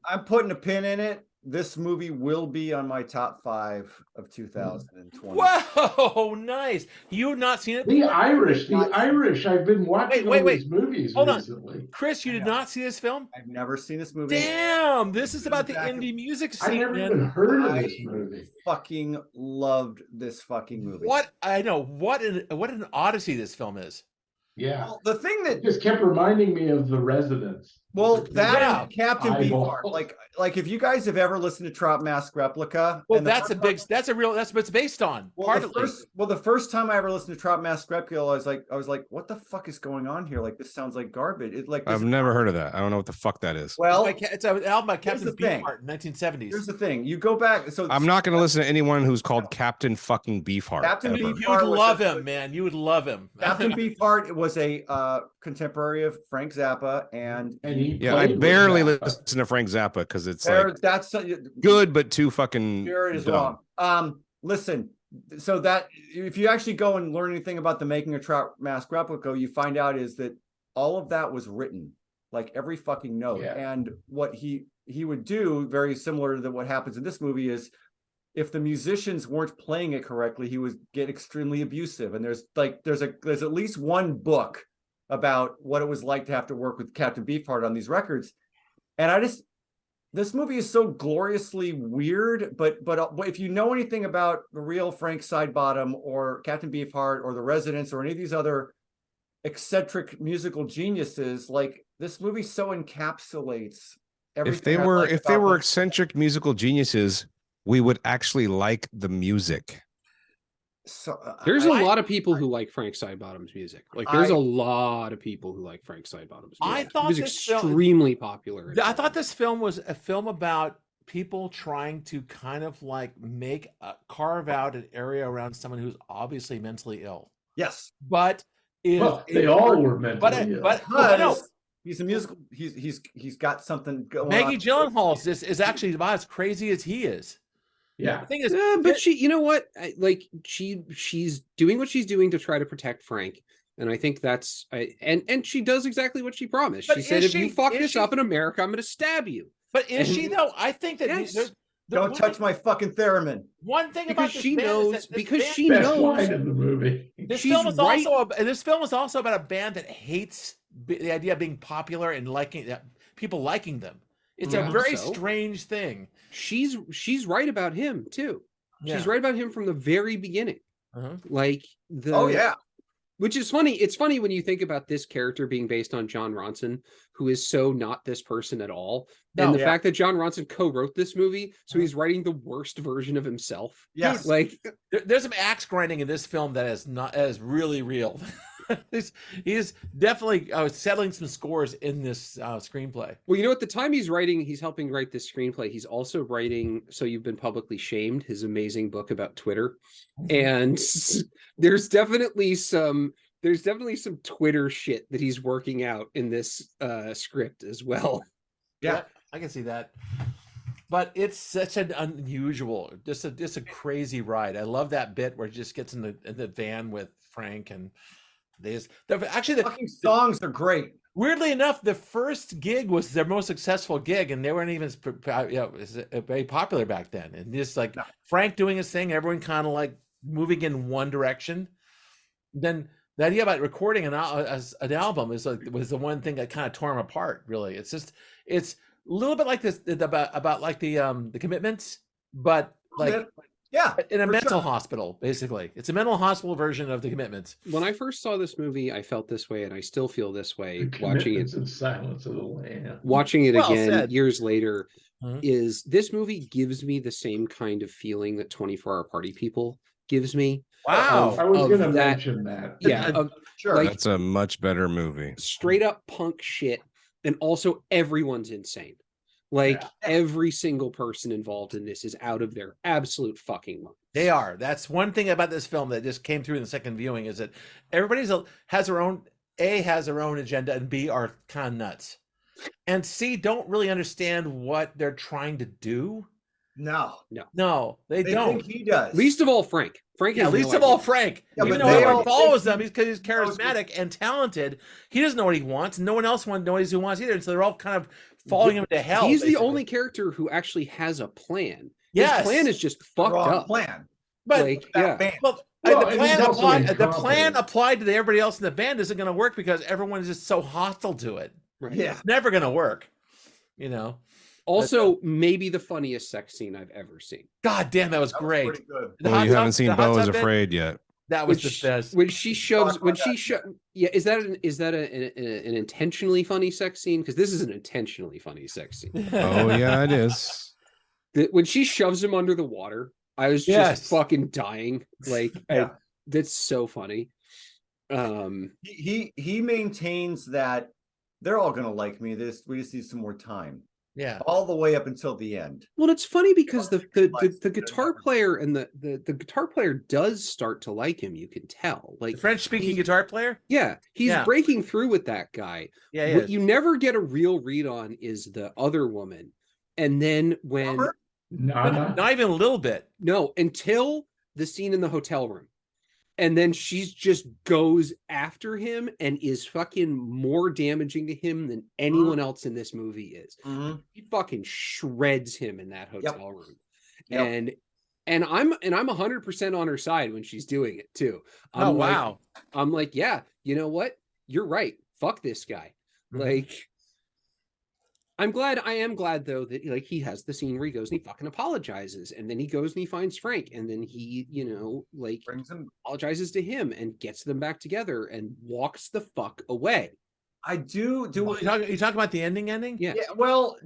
I'm putting a pin in it. This movie will be on my top 5 of 2020. Whoa, nice. You have not seen it The before? Irish. I've been watching all Wait. these movies Hold on. recently. Chris, you did not see this film? I've never seen this movie. Damn, this is about the indie music I scene. never even heard of this movie. Fucking loved this fucking movie. What an odyssey this film is. Yeah. Well, the thing that just kept reminding me of The Residents. Well, that and Captain Eyeball. Beefheart, like if you guys have ever listened to Trop Mask Replica, well, that's what it's based on. Well, the first time I ever listened to Trop Mask Replica, I was like, what the fuck is going on here? Like, this sounds like garbage. I've never heard of that. I don't know what the fuck that is. Well, it's an album by Captain Beefheart in 1970s. Here's the thing: you go back. So I'm not going to listen to anyone who's called Captain fucking Beefheart. Captain Beefheart, you would love him, man. You would love him. Captain Beefheart was a contemporary of Frank Zappa, and I barely listen to Frank Zappa because it's like that's good, but too fucking dumb. Wrong. Listen. So that if you actually go and learn anything about the making of Trop Mask Replica, you find out is that all of that was written, like every fucking note. Yeah. And what he would do, very similar to what happens in this movie, is if the musicians weren't playing it correctly, he would get extremely abusive. And there's at least one book about what it was like to have to work with Captain Beefheart on these records. And this movie is so gloriously weird, but if you know anything about the real Frank Sidebottom or Captain Beefheart or The Residents or any of these other eccentric musical geniuses, like this movie so encapsulates everything. If they were eccentric musical geniuses, we would actually like the music. So there's a lot of people who like Frank Sidebottom's music. Like there's a lot of people who like Frank Sidebottom's music. I thought it was extremely popular. I thought this film was a film about people trying to kind of like carve out an area around someone who's obviously mentally ill. Yes, but they all were mentally ill. But he's a musical. He's got something going. Maggie Gyllenhaal is actually about as crazy as he is. Yeah, the thing is, but she, you know what? She's doing what she's doing to try to protect Frank, and I think that's and she does exactly what she promised. She said, "If you fuck this up in America, I'm going to stab you." But is she though? I think that don't touch my fucking theremin. One thing about this she band knows is that because she knows line in the movie. This film is also about a band that hates the idea of being popular and people liking them. It's a very strange thing. She's right about him too. Yeah. She's right about him from the very beginning. Like which is funny. It's funny when you think about this character being based on John Ronson, who is so not this person at all. And the fact that John Ronson co-wrote this movie, so he's writing the worst version of himself. Yes. Like there's some axe grinding in this film that is really real. He's definitely settling some scores in this screenplay. Well, you know, at the time he's helping write this screenplay. He's also writing So You've Been Publicly Shamed, his amazing book about Twitter. And there's definitely some Twitter shit that he's working out in this script as well. Yeah, I can see that. But it's such an unusual, just a crazy ride. I love that bit where he just gets in the van with Frank and the fucking songs are great. Weirdly enough, the first gig was their most successful gig, and they weren't even very popular back then. And just like Frank doing his thing, everyone kind of like moving in one direction. Then the idea about recording an album was the one thing that kind of tore him apart. Really, it's a little bit like this about like the Commitments, but like. Yeah, in a mental hospital, basically. It's a mental hospital version of The Commitments. When I first saw this movie, I felt this way, and I still feel this way watching it. In Silence of the Lambs. Watching it again years later, is this movie gives me the same kind of feeling that 24-Hour Party People gives me. Wow, I was going to mention that. Yeah, sure. Like, that's a much better movie. Straight up punk shit, and also everyone's insane. Like every single person involved in this is out of their absolute fucking mind. They are. That's one thing about this film that just came through in the second viewing is that everybody has their own agenda, and B are kind of nuts, and C don't really understand what they're trying to do. No, they don't. think he does. Least of all Frank. Frank Yeah, has least no of all idea. Frank. Yeah, Even but though they everyone all follows think them because he's charismatic and talented, he doesn't know what he wants. No one else knows what he wants either. And so they're all kind of following him to hell. He's basically. the only character who actually has a plan. Yes. His plan is just fucked Wrong up. plan. But Like, yeah. well, Well, the and plan he's also the plan incompetent. applied to everybody else in the band isn't going to work because everyone is just so hostile to it. Right. Yeah. It's never going to work. You know. Also, maybe the funniest sex scene I've ever seen. God damn, that was That was great. pretty good. The Well, hot you tub- haven't seen the hot Bo is tub bit? Afraid yet. That was the best. When she shoves, Talk about yeah, is that an intentionally funny sex scene? Because this is an intentionally funny sex scene. Oh yeah, it is. When she shoves him under the water, I was just fucking dying. Like, Yeah. that's so funny. He maintains that they're all gonna like me. We just need some more time. Yeah. All the way up until the end. Well, it's funny because the Likes guitar it. player and the guitar player does start to like him. You can tell. Like The French-speaking guitar player? yeah, he's Yeah. breaking through with that guy. Yeah, What you never get a real read on is the other woman. And then when Robert? Not even a little bit. no, until the scene in the hotel room. And then she's just goes after him and is fucking more damaging to him than anyone else in this movie is. Mhm. He fucking shreds him in that hotel room. Yep. And I'm 100% on her side when she's doing it too. I'm Wow. I'm like, yeah, you know what? You're right. Fuck this guy. Mhm. Like, I am glad though that like he has the scene where he goes and he fucking apologizes, and then he goes and he finds Frank, and then he, like Brings him. apologizes to him and gets them back together and walks the fuck away. I do. You talking about the ending? Yeah. Yeah. Well,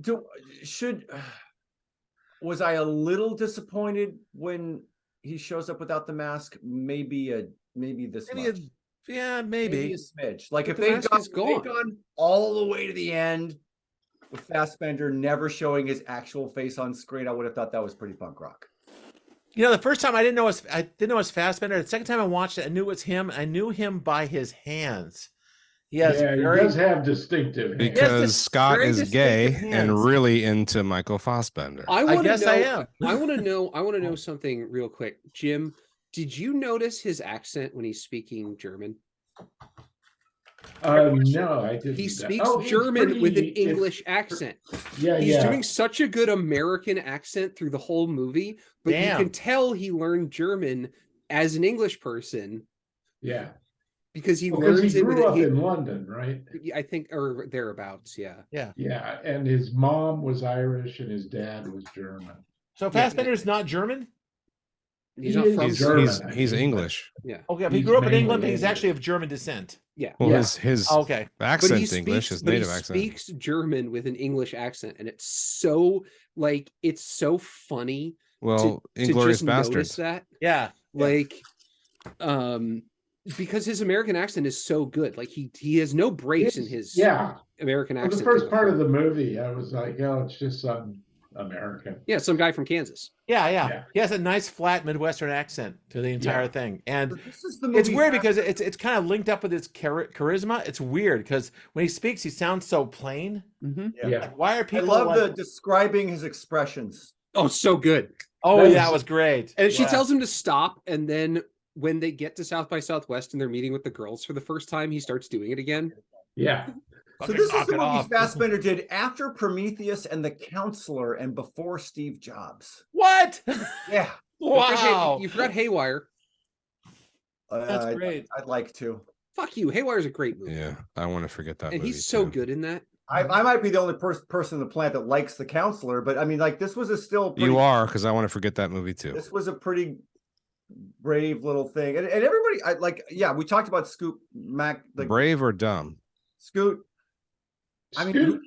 was I a little disappointed when he shows up without the mask? Maybe this much. Maybe. A smidge. Like But if the they'd mask is gone gone. all the way to the end with Fassbender never showing his actual face on screen, I would have thought that was pretty punk rock. You know, the first time I didn't know it was Fassbender. The second time I watched it, I knew it was him. I knew him by his hands. He has he does have distinctive hands. Because Scott very is gay distinctive and hands. really into Michael Fassbender. I guess know, I am. I want to know something real quick. Jim, did you notice his accent when he's speaking German? No, I didn't. He It's speaks German with an English accent. Yeah, He's doing such a good American accent through the whole movie, but you can tell he learned German as an English person. Yeah, because he because learns he it grew with up it. in London, right? I think, or thereabouts. Yeah. Yeah, and his mom was Irish and his dad was German. So Fassbender's not German? He's not from German. He's English. Yeah. Okay, but he He's grew up in mainly England, but he's English. actually of German descent. Yeah. Well, Yeah. his Okay. accent's English, his native accent. He speaks German with an English accent, and it's so funny. Well, to Inglorious just notice Bastards. that, Yeah. like, because his American accent is so good. Like he has no breaks in his American For accent. the first part of the movie, I was like, oh, it's just some American. Yeah, some guy from Kansas. Yeah. He has a nice flat Midwestern accent to the entire thing, and This is the it's movie weird because it's kind of linked up with his charisma. It's weird because when he speaks, he sounds so plain. Yeah. Like, why are I people? love like, the describing his expressions. Oh, so good. Oh, That that was- was great. And she tells him to stop, and then when they get to South by Southwest and they're meeting with the girls for the first time, he starts doing it again. Yeah. So Fucking this is knock the it movie off. Fassbender did after Prometheus and The Counselor and before Steve Jobs. What? Yeah. Wow. You forgot Haywire. That's great. I'd like to. Fuck you. Haywire's a great movie. Yeah, I want to forget that. And movie he's so too. good in that. I might be the only person on the planet that likes The Counselor, but I mean, like, this was a still pretty, You are, because I want to forget that movie too. this was a pretty brave little thing. And everybody, we talked about Scoot Mac, like Brave or dumb? Scoot. I mean,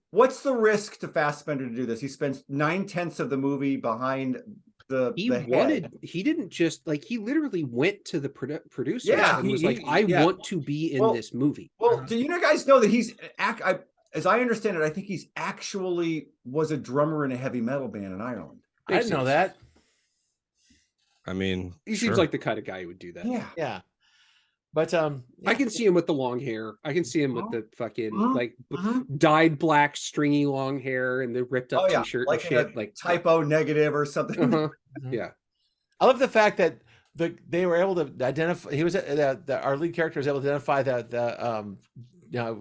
what's the risk to Fassbender to do this? He spends 9/10 of the movie behind the head. He didn't just like, he literally went to the producer Yeah, and was he- like, I yeah. want to be in this movie. Well, do you guys know that he's as I understand it, I think he's actually was a drummer in a heavy metal band in Ireland. I didn't know that. I mean, He seems like the kind of guy who would do that. Yeah. Yeah. But I can see him with the long hair. I can see him with the fucking like Mhm. dyed black, stringy long hair and the ripped up t-shirt like and shit. Like typo negative or something. Yeah. I love the fact that they were able to identify. He was our lead character was able to identify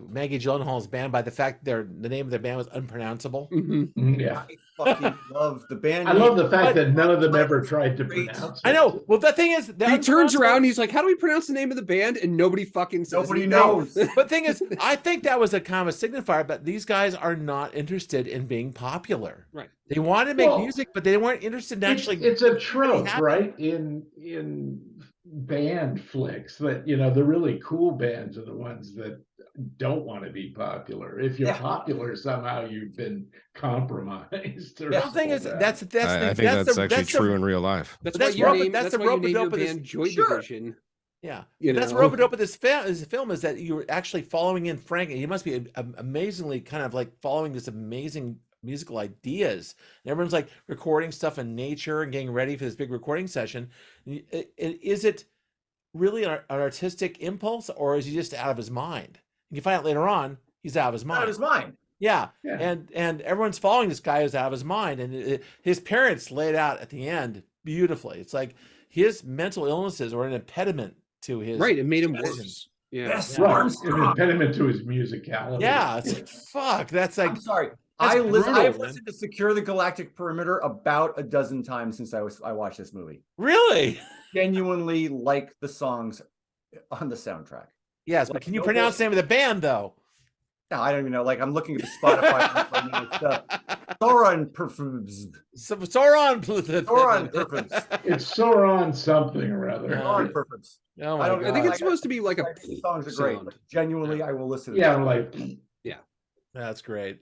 Maggie Gyllenhaal's band by the fact the name of their band was unpronounceable. Yeah, I fucking love the band. I love the fact that none of them ever tried to pronounce it. I know. Well, the thing is, He turns around, he's like, "How do we pronounce the name of the band?" And nobody fucking says. Nobody knows. But the thing is, I think that was a kind of a signifier. But these guys are not interested in being popular. Right. They wanted to make music, but they weren't interested in actually. It's a trope, right? In band flicks that the really cool bands are the ones that don't want to be popular. If you're popular, somehow you've been compromised. The thing is, that's I think that's actually true in real life. That's That's why that's you the rope name your of this band Joy Division. Yeah, You that's know? rope it up with this film is that you're actually following in Frank. He must be amazingly kind of like following this amazing musical ideas. And everyone's like recording stuff in nature and getting ready for this big recording session. Is it really an artistic impulse, or is he just out of his mind? You find out later on he's out of his mind. Out of his mind. Yeah. Yeah. And everyone's following this guy who's out of his mind, and his parents lay it out at the end beautifully. It's like his mental illnesses are an impediment to his Right, it made him vision. worse. Yeah. Yes, Right. Armstrong. An impediment to his musicality. Yeah, it's like fuck. That's like I'm sorry. that's I've brutal, listened to Secure the Galactic Perimeter about a dozen times since I watched this movie. really. Genuinely like the songs on the soundtrack. Yes, but can you pronounce the name of the band though? No, I don't even know. Like I'm looking at the Spotify. It's Thoron Perfumes. Sauron. Thoron Perfumes. It's Sauron something or other. Thoron Perfumes. Oh my I don't- God. I think it's Like, supposed to be like a The songs are great. sound. But genuinely, I will listen to Yeah, them. like That's great.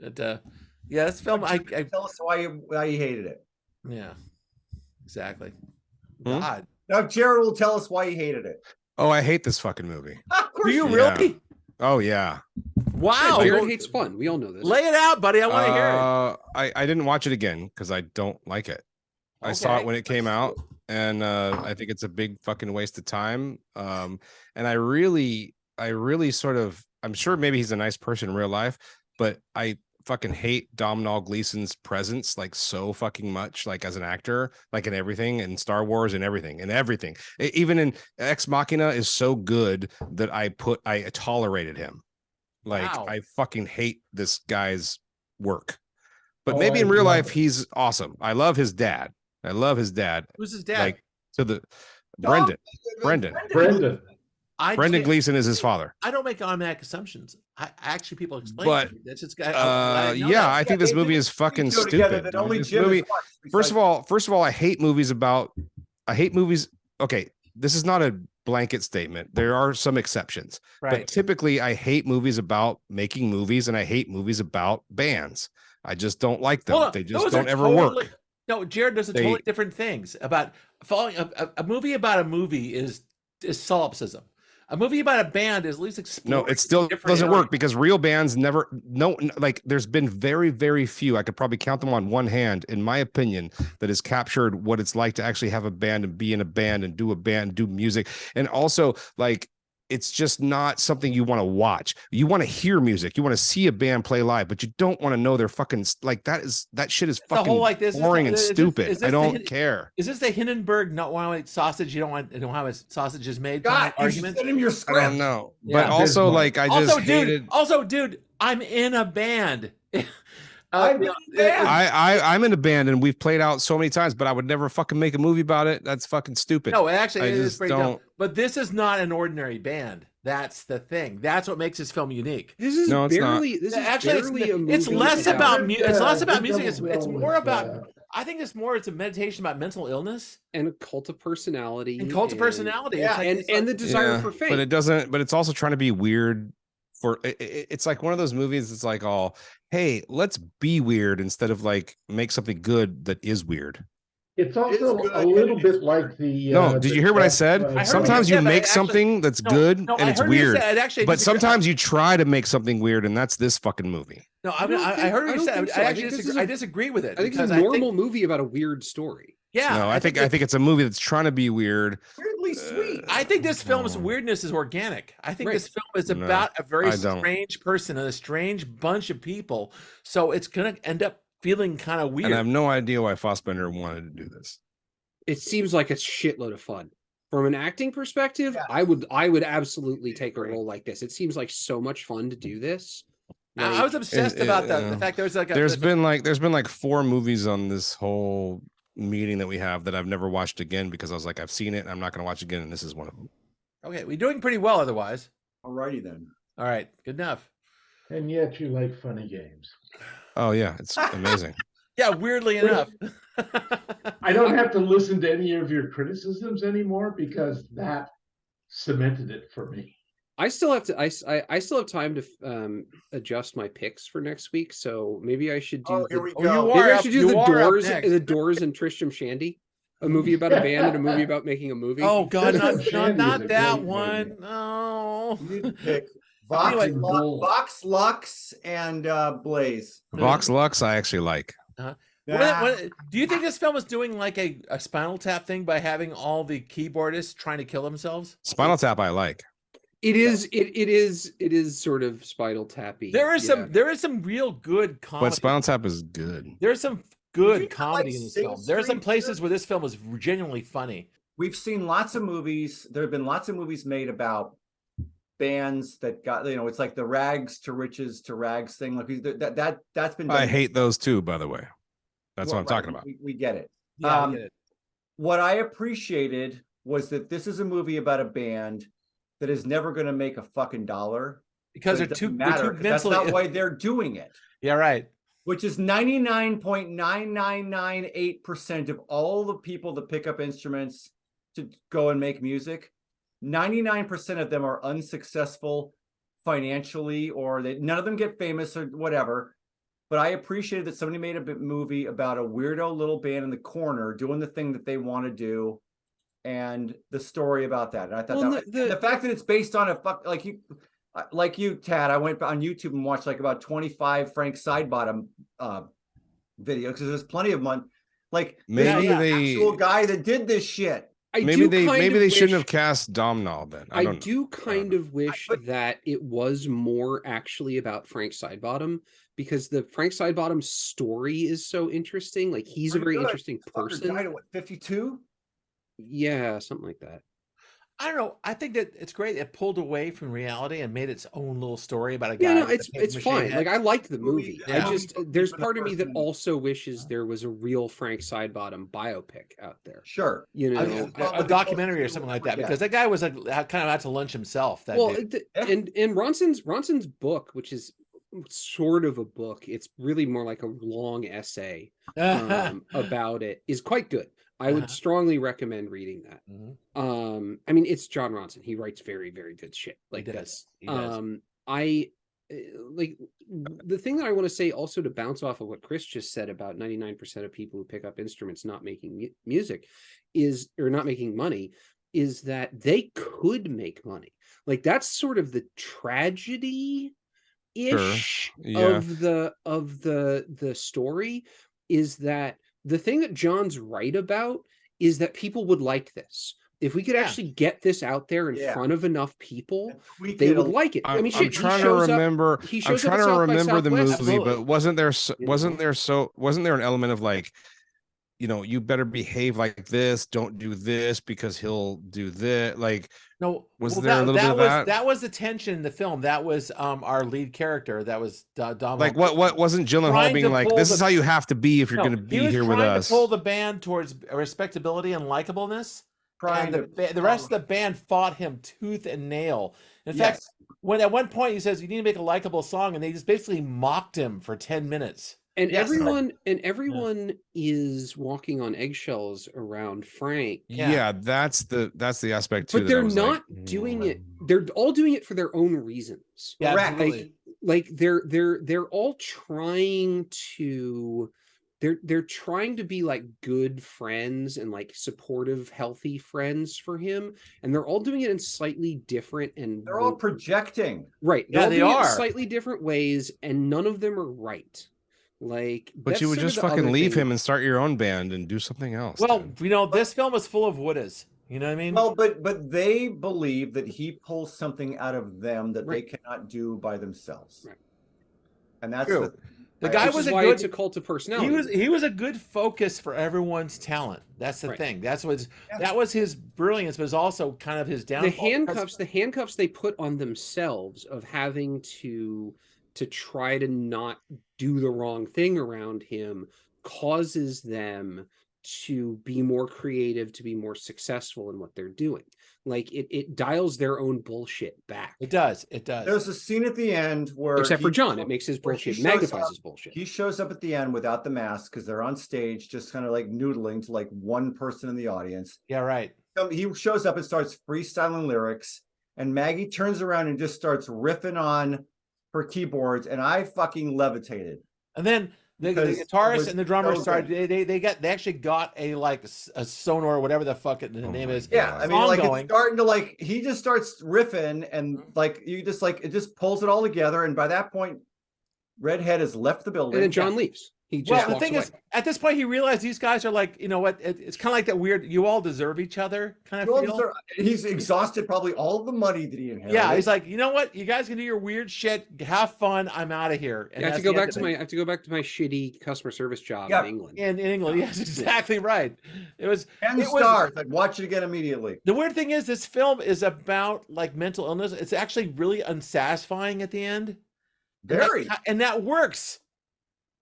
But, yeah, this film. I Tell us why you hated it. yeah, exactly. Hmm? God, Now Jared will tell us why he hated it. Oh, I hate this fucking movie. Of course do you you really? Oh yeah. Wow. Jared hates fun. We all know this. Lay it out, buddy. I want to hear it. I didn't watch it again because I don't like it. I saw Okay. it when it came out, and I think it's a big fucking waste of time. And I really sort of, I'm sure maybe he's a nice person in real life, but I fucking hate Domhnall Gleeson's presence like so fucking much, like as an actor, like in everything, in Star Wars and everything. Even in Ex Machina is so good that I tolerated him. Like Wow. I fucking hate this guy's work. But maybe in real life he's awesome. I love his dad. Who's his dad? Like to the Brendan. Brendan Gleeson is his father. I don't make automatic assumptions. I actually people explain. But, to me. That's just. I know that. I think this movie is fucking Go together stupid. that only This Jim has movie, watched first besides- of all, I hate movies. Okay, this is not a blanket statement. There are some exceptions, but Right. typically I hate movies about making movies, and I hate movies about bands. I just don't like them. Hold on. They just Those don't are ever totally- work. No, Jared does totally different things. About following a movie about a movie is solipsism. A movie about a band is at least exploring. No, it still different doesn't areas. work because real bands never like there's been very, very few. I could probably count them on one hand, in my opinion, that has captured what it's like to actually have a band and be in a band and do music. And also, like, it's just not something you want to watch. You want to hear music, you want to see a band play live, but you don't want to know their fucking like that shit is The fucking whole, like, this is boring the- and is this- stupid. is this I the don't hidden- care. Is this the Hindenburg not want to eat sausage? You don't want to know how his sausage is made? God, kind of you should argument. send him your I script. don't know. Yeah. But also, Abysmal. like, I just hated. Dude, I'm in a band. I'm in a band. I'm in a band and we've played out so many times, but I would never fucking make a movie about it. That's fucking stupid. No, actually, I it is just pretty dumb. don't- But this is not an ordinary band. That's the thing. That's what makes this film unique. This is No, it's not. barely. This is Actually, barely a movie. it's less about it's less about music. It's Double more was, about. I think it's a meditation about mental illness and a cult of personality and cult of personality. Yeah, and the desire Yeah, for fame. but it doesn't. But it's also trying to be weird. It's like one of those movies. It's like, oh, hey, let's be weird instead of like make something good that is weird. it's also good, a little and bit it's like the. No, did you hear what I said? heard what Sometimes you you said, but make actually- something that's No, good no, and I it's heard what you weird. said. Actually, I But disagree. sometimes you try to make something weird, and that's this fucking movie. No, I don't I think- heard what I you don't said. think so. I I actually think this disagree. is a- I disagree with it. I think it's a because normal movie about a weird story. Yeah, No, I think it's a movie that's trying to be weird. Weirdly sweet. I think this film's weirdness is organic. I think this film is about a very strange person and a strange bunch of people. So it's gonna end up feeling kind of weird. And I have no idea why Fassbender wanted to do this. It seems like a shitload of fun. From an acting perspective, I would absolutely take a role like this. It seems like so much fun to do this. Like, I was obsessed about the fact there's been like 4 movies on this whole meeting that we have that I've never watched again because I was like, I've seen it and I'm not going to watch it again, and this is one of them. Okay, we're doing pretty well otherwise. Alrighty then. All right, good enough. And yet you like funny games. Oh yeah, it's amazing. Yeah, weirdly enough. I don't have to listen to any of your criticisms anymore because that cemented it for me. I still have to. I still have time to adjust my picks for next week. So maybe I should do. Here we go. Maybe I should do the Doors and Tristram Shandy, a movie about a band and a movie about making a movie. Oh God, not that one. No. You need to pick Vox Lux and Blaze. Vox Lux, I actually like. Do you think this film is doing like a Spinal Tap thing by having all the keyboardists trying to kill themselves? Spinal Tap, I like. It is sort of Spinal Tappy. There is some real good comedy. But Spinal Tap is good. There's some good comedy in this film. There are some places where this film is genuinely funny. We've seen lots of movies. There have been lots of movies made about bands that got, it's like the rags to riches to rags thing. Like that's been done. I hate those too, by the way. That's what I'm talking about. We get it. Yeah, I get it. What I appreciated was that this is a movie about a band that is never going to make a fucking dollar because they're too mentally. That's not why they're doing it. Yeah, right. Which is 99.9998% of all the people that pick up instruments to go and make music. 99% of them are unsuccessful financially, or none of them get famous or whatever. But I appreciated that somebody made a movie about a weirdo little band in the corner doing the thing that they want to do, and the story about that. And I thought the fact that it's based on like you, Tad. I went on YouTube and watched like about 25 Frank Sidebottom videos because there's plenty of money. Like maybe the actual guy that did this shit. Maybe they shouldn't have cast Domhnall then. I do kind of wish that it was more actually about Frank Sidebottom, because the Frank Sidebottom story is so interesting. Like he's a very interesting person. Died at what, 52? Yeah, something like that. I don't know. I think that it's great. It pulled away from reality and made its own little story about a guy. Yeah, no, it's fine. Like I liked the movie. Yeah. There's part of me that also wishes there was a real Frank Sidebottom biopic out there. Sure, a documentary or something like that, because that guy was kind of out to lunch himself. And Ronson's book, which is sort of a book, it's really more like a long essay about it, is quite good. I would strongly recommend reading that. Mm-hmm. I mean, it's John Ronson. He writes very, very good shit like this. He does. I like the thing that I want to say also to bounce off of what Chris just said about 99% of people who pick up instruments not making music or not making money, is that they could make money. Like that's sort of the tragedy ish of the story, is that the thing that John's right about is that people would like this. If we could actually get this out there in front of enough people, they would like it. I mean, I'm trying to remember the movie, but wasn't there an element of like, you better behave like this, don't do this because he'll do this. Like, no, there a little bit of that? That was the tension in the film. That was our lead character. That was Dom. Like, what wasn't Gyllenhaal being like, this is how you have to be if you're going to be here with us? To pull the band towards respectability and likableness. And the rest of the band fought him tooth and nail. In fact, when at one point he says you need to make a likable song, and they just basically mocked him for 10 minutes. And everyone is walking on eggshells around Frank. Yeah, that's the aspect too. But they're not doing it. They're all doing it for their own reasons. Yeah, like they're all trying to. They're trying to be like good friends and like supportive, healthy friends for him, and they're all doing it in slightly different and they're all projecting. Right. Yeah, they are in slightly different ways, and none of them are right. Like, but you would just fucking leave him and start your own band and do something else. Well, dude. this film is full of wouldas. You know what I mean? Well, but they believe that he pulls something out of them that they cannot do by themselves. Right. And that's true. The guy was it's a cult of personality. He was a good focus for everyone's talent. That's the thing. That was his brilliance, but it was also kind of his downfall. The handcuffs they put on themselves of having to try to not do the wrong thing around him causes them to be more creative, to be more successful in what they're doing. Like it dials their own bullshit back. It does. There's a scene at the end where, except for John, it makes his bullshit, magnifies his bullshit. He shows up at the end without the mask because they're on stage, just kind of like noodling to like one person in the audience. Yeah, right. So he shows up and starts freestyling lyrics, and Maggie turns around and just starts riffing on her keyboards, and I fucking levitated. And then the guitarist and the drummer started. They actually got a sonar or whatever the fuck the name is. Yeah, I mean, like it's starting to he just starts riffing, and it just pulls it all together. And by that point, Redhead has left the building, and then John leaves. The thing is, at this point, he realized these guys are like, you know what? It's kind of like that weird. You all deserve each other kind of feel. He's exhausted probably all the money that he inherited. Yeah, he's like, you know what? You guys can do your weird shit. Have fun. I'm out of here. And I have to go back to my shitty customer service job in England. In England, yes, exactly right. It was 10 stars. I'd watch it again immediately. The weird thing is, this film is about like mental illness. It's actually really unsatisfying at the end. Very, and that works.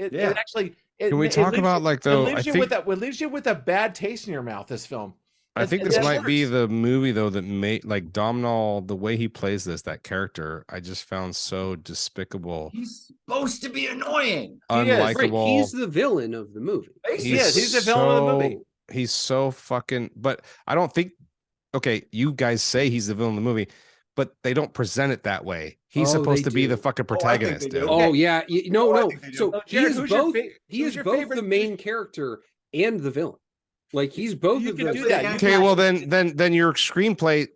It actually. Can we talk about it leaves you with a bad taste in your mouth. This film. I think this might be the movie though that made like Domhnall, the way he plays that character, I just found so despicable. He's supposed to be annoying, unlikable. He's the villain of the movie. He's the villain of the movie. He's so fucking. But I don't think. Okay, you guys say he's the villain of the movie, but they don't present it that way. He's supposed to be the fucking protagonist. Oh yeah, no. So he is both. He is both the main character and the villain. Like he's both. You can do that. Okay, well then your screenplay,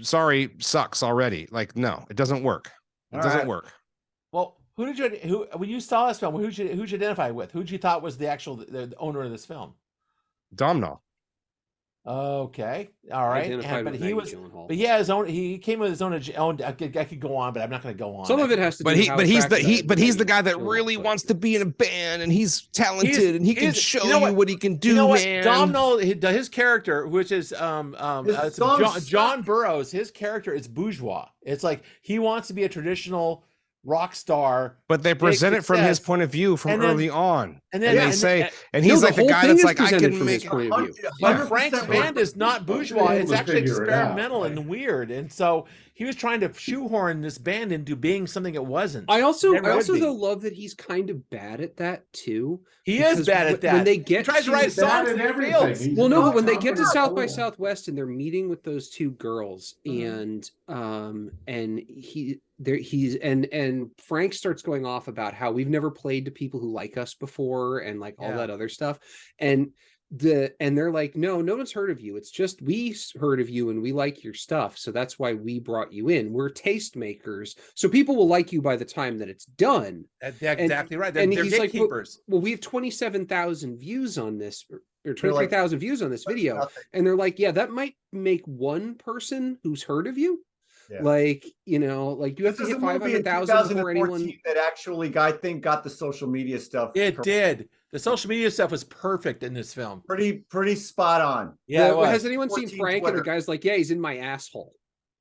sucks already. Like no, it doesn't work. It doesn't work. Well, when you saw this film, who'd you identify with? Who'd you thought was the owner of this film? Domhnall. Okay, all right, but yeah, his own. He came with his own. I could go on, but I'm not going to go on. Some of it has to. But he's the guy that really wants to be in a band, and he's talented, and he can show you what he can do. You know what? Man. Domhnall, his character, which is John Burroughs, his character is bourgeois. It's like he wants to be a traditional rock star, but they present it from his point of view from early on, and then they say, and he's like the guy that's like, I can make it. Point of view. But Frank's band is not bourgeois; it's actually experimental and weird, and so he was trying to shoehorn this band into being something it wasn't. I also though love that he's kind of bad at that too. He is bad at that. When they get he tries to write songs in fields. Well, no, but when they get to South by Southwest and they're meeting with those two girls, and Frank starts going off about how we've never played to people who like us before and like all that other stuff, and they're like, no one's heard of you. It's just we heard of you and we like your stuff, so that's why we brought you in. We're tastemakers, so people will like you by the time that it's done. That's exactly right. They're gatekeepers. Like, well, we have 27,000 views on this, or 23,000 views on this video, and they're like, yeah, that might make one person who's heard of you. Yeah. Like, you have to hit 500,000 before anyone that actually I think got the social media stuff. It did. The social media stuff was perfect in this film. Pretty spot on. Yeah. Well, has anyone seen Frank? Twitter. And the guy's like, yeah, he's in my asshole.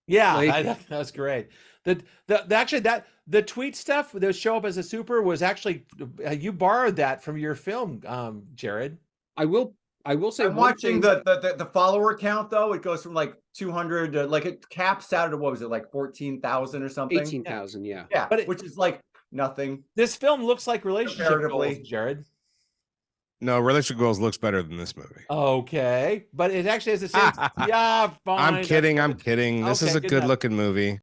Yeah, that's great. The tweet stuff that show up as a super was actually you borrowed that from your film, Jared. I will say I'm watching the follower count though. It goes from like 200 to like it caps out at what was it, like 14,000 or something? 18,000, yeah. Yeah, but which is like nothing. This film looks like relationship goals, Jared. No, Relationship Goals looks better than this movie. Okay, but it actually has the same. Yeah, fine. I'm kidding. This is a good looking movie.